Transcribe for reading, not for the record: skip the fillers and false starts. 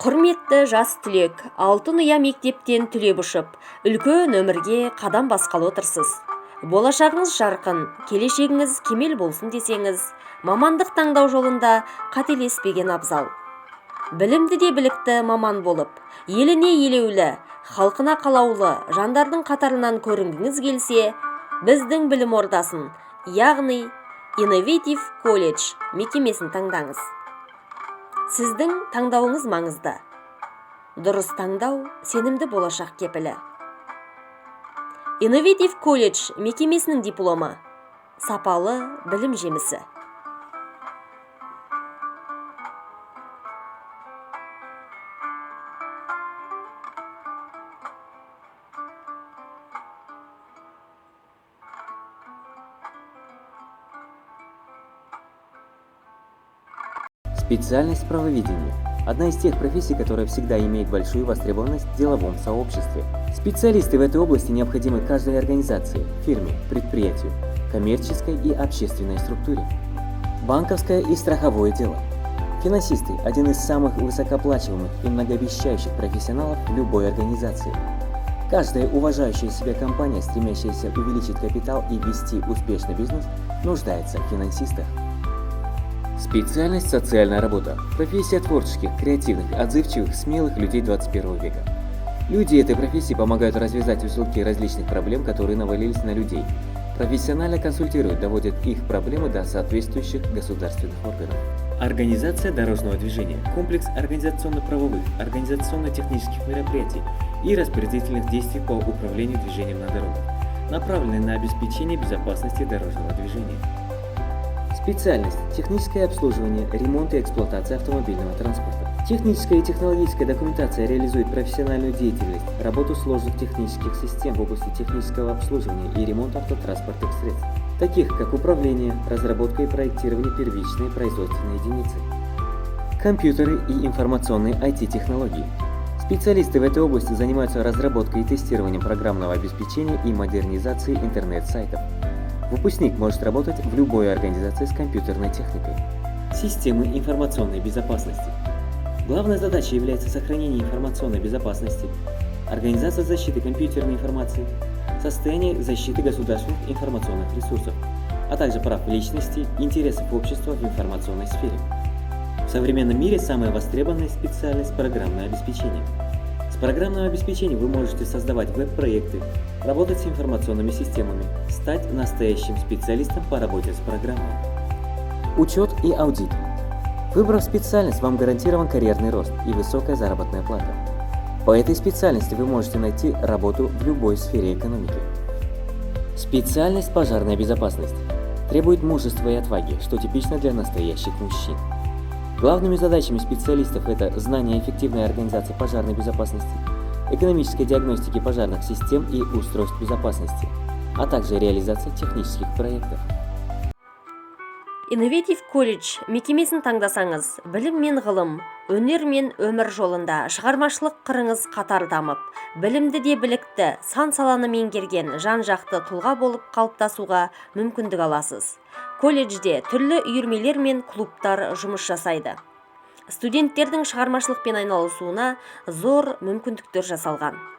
Құрметті жас түлек, алтын ұя мектептен түлеп ұшып, үлкен өмірге қадам басқалы отырсыз. Болашағыңыз жарқын, келешегіңіз кемел болсын десеңіз, мамандық таңдау жолында қателеспеген абзал. Білімді де білікті маман болып, еліне елеулі, халқына қалаулы жандардың қатарынан көрінгіңіз келсе, біздің білім ордасын, яғни Innovative College мекемесін таңдаңыз. Сіздің таңдауыңыз маңызды. Дұрыс таңдау сенімді болашақ кепілі. Innovative College мекемесінің дипломы сапалы білім жемісі. Специальность правоведения – одна из тех профессий, которая всегда имеет большую востребованность в деловом сообществе. Специалисты в этой области необходимы каждой организации, фирме, предприятию, коммерческой и общественной структуре. Банковское и страховое дело. Финансисты – один из самых высокооплачиваемых и многообещающих профессионалов в любой организации. Каждая уважающая себя компания, стремящаяся увеличить капитал и вести успешный бизнес, нуждается в финансистах. Специальность социальная работа. Профессия творческих, креативных, отзывчивых, смелых людей 21 века. Люди этой профессии помогают развязать узелки различных проблем, которые навалились на людей. Профессионально консультируют, доводят их проблемы до соответствующих государственных органов. Организация дорожного движения. Комплекс организационно-правовых, организационно-технических мероприятий и распорядительных действий по управлению движением на дорогах, направленные на обеспечение безопасности дорожного движения. Специальность – техническое обслуживание, ремонт и эксплуатация автомобильного транспорта. Техническая и технологическая документация реализует профессиональную деятельность, работу сложных технических систем в области технического обслуживания и ремонта автотранспортных средств, таких как управление, разработка и проектирование первичной производственной единицы. Компьютеры и информационные IT-технологии. Специалисты в этой области занимаются разработкой и тестированием программного обеспечения и модернизацией интернет-сайтов. Выпускник может работать в любой организации с компьютерной техникой. Системы информационной безопасности. Главной задачей является сохранение информационной безопасности, организация защиты компьютерной информации, состояние защиты государственных информационных ресурсов, а также прав личности и интересов общества в информационной сфере. В современном мире самая востребованная специальность – программное обеспечение. С программным обеспечением вы можете создавать веб-проекты, работать с информационными системами, стать настоящим специалистом по работе с программой. Учет и аудит. Выбрав специальность, вам гарантирован карьерный рост и высокая заработная плата. По этой специальности вы можете найти работу в любой сфере экономики. Специальность пожарная безопасность требует мужества и отваги, что типично для настоящих мужчин. Главными задачами специалистов это знание эффективной организации пожарной безопасности, экономической диагностики пожарных систем и устройств безопасности, а также реализация технических проектов. Innovative College мекемесін таңдасаңыз, білім мен ғылым, өнер мен өмір жолында шығармашылық қырыңыз қатар дамып, білімді де білікті, сан саланы меңгерген жан-жақты тұлға болып қалыптасуға мүмкіндік аласыз. Колледжде түрлі үйірмелер мен клубтар жұмыс жасайды. Студенттердің шығармашылықпен айналысуына зор мүмкіндіктер жасалған.